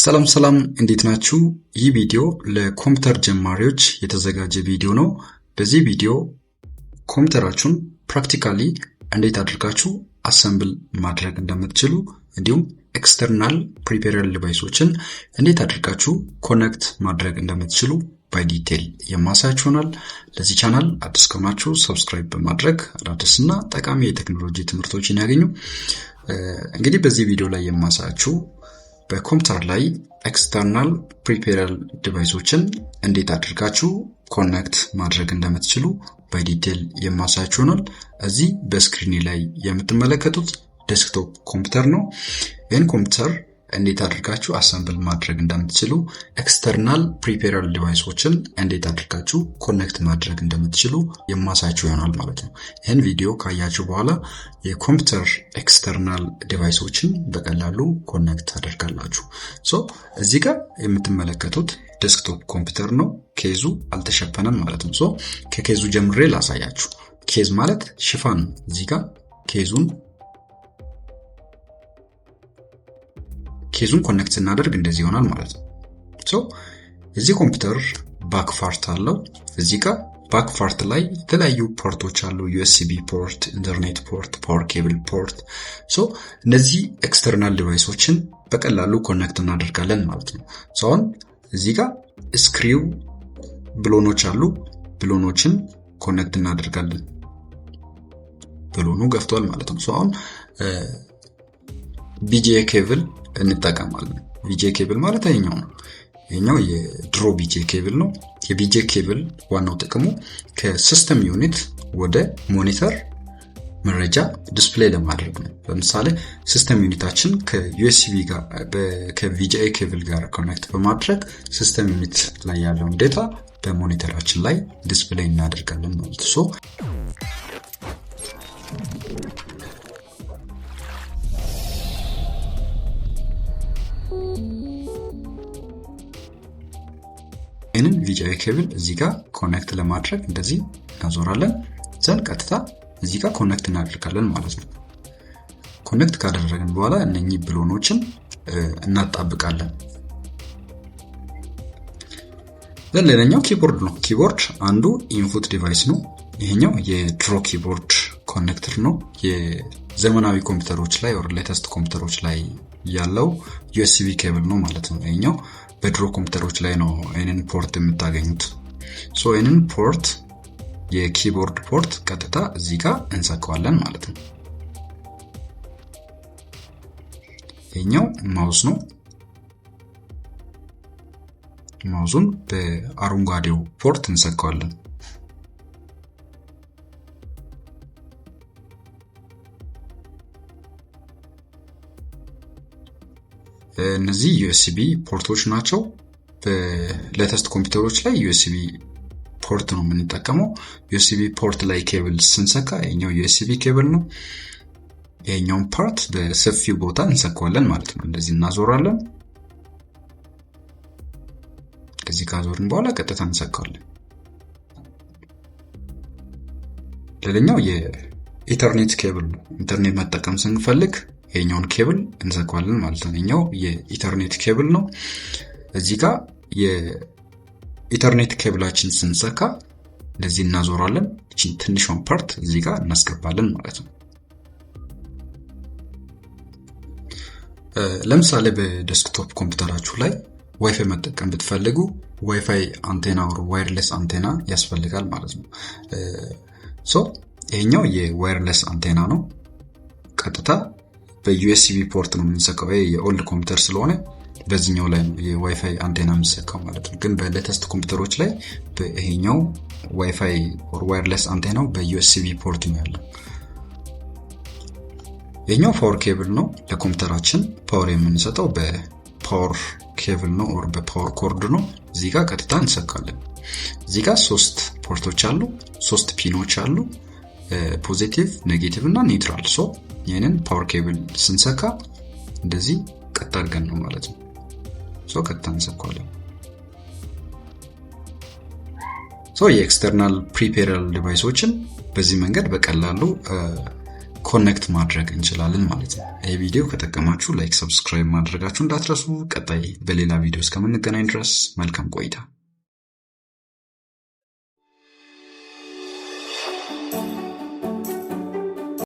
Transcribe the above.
ሰላም እንዴት ናችሁ? ይህ ቪዲዮ ለኮምፒውተር ጀማሪዎች የተዘጋጀ ቪዲዮ ነው። በዚህ ቪዲዮ ኮምፒውተራችሁን ፕራክቲካሊ እንዴት አድርጋችሁ አሰምብል ማድረግ እንደምትችሉ እንዲሁም ኤክስተርናል ፕሪፔራል ዲቫይሶችን እንዴት አድርጋችሁ ኮኔክት ማድረግ እንደምትችሉ በዲቴል የማሳያችሁ ይሆናል። ለዚህ ቻናል አዲስ ከሆናችሁ ሰብስክራይብ በማድረግ አዳዲስና ጠቃሚ የቴክኖሎጂ ትምህርቶችን ያገኙ። እንግዲህ በዚህ ቪዲዮ ላይ የማሳያችሁ በኮምፒውተር ላይ ኤክስተርናል ፕሪፔራል ዲቫይሶችን እንዴት አድርጋችሁ ኮኔክት ማድረግ እንደምትችሉ በዲቴል የማሳያችሁ ይሆናል። እዚህ በስክሪን ላይ የምትመለከቱት ዴስክቶፕ ኮምፒውተር ነው። ይህን ኮምፒውተር እንዴት አድርጋችሁ አሰምብል ማድረግ እንደምትችሉ ኤክስተርናል ፕሪፔራል ዲቫይሶችን እንዴት አድርጋችሁ ኮኔክት ማድረግ እንደምትችሉ የማሳያችሁ ይሆናል ማለት ነው። ይህን ቪዲዮ ካያችሁ በኋላ የኮምፒውተር ኤክስተርናል ዲቫይሶችን በቀላሉ ኮኔክት ታደርጋላችሁ። እዚህ ጋር የምትመለከቱት ዴስክቶፕ ኮምፒውተር ነው። ኬዙ አልተሸፈነም ማለት ነው። ከኬዙ ጀምሬ ላሳያችሁ። ኬዝ ማለት ሽፋን። እዚህ ጋር ኬዙን ኮኔክት ስናደርግ እንደዚህ ይሆናል ማለት ነው። እዚህ ኮምፒውተር ባክ ፓርት አለው። እዚህ ጋር ባክ ፓርት ላይ የተለያዩ ፖርቶች አሉ። ዩኤስቢ ፖርት፣ ኢንተርኔት ፖርት፣ ፓወር ኬብል ፖርት። እነዚህ ኤክስተርናል ዲቫይሶችን በቀላሉ ኮኔክት እናደርጋለን ማለት ነው። አሁን እዚህ ጋር ስክሪው ብሎኖች አሉ። ብሎኖችን ኮኔክት እናደርጋለን። ብሎኑ ገፍቷል ማለት ነው። አሁን ቢጂኤ ኬብል እንጠቀማለን። ቢጂኤ ኬብል ማለት ይሄኛው ነው። ይሄኛው የድሮ ቢጂኤ ኬብል ነው። የቢጂኤ ኬብል ዋናው ጥቅሙ ከሲስተም ዩኒት ወደ ሞኒተር መረጃ ዲስፕሌይ ለማድረግ ነው። ለምሳሌ ሲስተም ዩኒታችን ከዩኤስቢ ጋር ከቢጂኤ ኬብል ጋር ኮኔክት በማድረግ ሲስተም ዩኒት ላይ ያለውን ዴታ በሞኒተራችን ላይ ዲስፕሌይ እናደርጋለን ማለት ነው። ይህንን ቪጂኤ ኬብል እዚህ ጋር ኮኔክት ለማድረግ እንደዚህ እናዞራለን። ዘን ቀጥታ እዚህ ጋር ኮኔክት እናደርጋለን ማለት ነው። ኮኔክት ካደረግን በኋላ እነኚህ ብሎኖችን እናጣብቃለን። ዘን ሌላኛው ኪቦርድ ነው። ኪቦርድ አንዱ ኢንፑት ዲቫይስ ነው። ይሄኛው የድሮ ኪቦርድ ኮኔክተር ነው። የዘመናዊ ኮምፒውተሮች ላይ ወር ሌተስት ኮምፒውተሮች ላይ ያለው ዩኤስቢ ኬብል ነው ማለት ነው። ይሄኛው በድሮ ኮምፒውተሮች ላይ ነው ይህንን ፖርት የምታገኙት። ይህንን ፖርት የኪቦርድ ፖርት ቀጥታ እዚህ ጋር እንሰካዋለን ማለት ነው። ይሄኛው ማውስ ነው። ማውሱን በአረንጓዴው ፖርት እንሰካዋለን። እነዚህ ዩኤስቢ ፖርቶች ናቸው። በሌተስት ኮምፒውተሮች ላይ ዩኤስቢ ፖርት ነው የምንጠቀመው። ዩኤስቢ ፖርት ላይ ኬብል ስንሰካ ይሄኛው ዩኤስቢ ኬብል ነው። ይሄኛውን ፓርት በሰፊው ቦታ እንሰካዋለን ማለት ነው። እንደዚህ እናዞራለን። ከዚህ ካዞርን በኋላ ቀጥታ እንሰካዋለን። ሌላኛው የኢንተርኔት ኬብል ነው። ኢንተርኔት መጠቀም ስንፈልግ ይሄኛውን ኬብል እንሰካዋለን ማለት ነው። ይሄኛው የኢንተርኔት ኬብል ነው። እዚህ ጋር የኢንተርኔት ኬብላችን ስንሰካ እንደዚህ እናዞራለን። እቺን ትንሿን ፓርት እዚህ ጋር እናስገባለን ማለት ነው። ለምሳሌ በዴስክቶፕ ኮምፒውተራችሁ ላይ ዋይፋይ መጠቀም ብትፈልጉ ዋይፋይ አንቴና ወር ዋየርለስ አንቴና ያስፈልጋል ማለት ነው። ይሄኛው የዋየርለስ አንቴና ነው። ቀጥታ በዩኤስቢ ፖርት ነው የምንሰካው። የኦልድ ኮምፒውተር ስለሆነ በዚህኛው ላይ ነው የዋይፋይ አንቴና የምንሰካው ማለት ነው። ግን በሌተስት ኮምፒውተሮች ላይ ይሄኛው ዋይፋይ ኦር ዋየርለስ አንቴናው በዩኤስቢ ፖርት ነው ያለው። ይሄኛው ፓወር ኬብል ነው። ለኮምፒውተራችን ፓወር የምንሰጠው በፓወር ኬብል ነው ኦር በፓወር ኮርድ ነው። እዚህ ጋር ቀጥታ እንሰካለን። እዚህ ጋር 3 ፖርቶች አሉ፣ 3 ፒኖች አሉ፣ ፖዚቲቭ፣ ኔጌቲቭ እና ኒውትራል። ይህንን ፓወር ኬብል ስንሰካ እንደዚህ ቀጥ አድርገን ነው ማለት ነው። ቀጥታ እንሰካዋለን። የኤክስተርናል ፕሪፔራል ዲቫይሶችን በዚህ መንገድ በቀላሉ ኮኔክት ማድረግ እንችላለን ማለት ነው። ይህ ቪዲዮ ከጠቀማችሁ ላይክ፣ ሰብስክራይብ ማድረጋችሁ እንዳትረሱ። ቀጣይ በሌላ ቪዲዮ እስከምንገናኝ ድረስ መልካም ቆይታ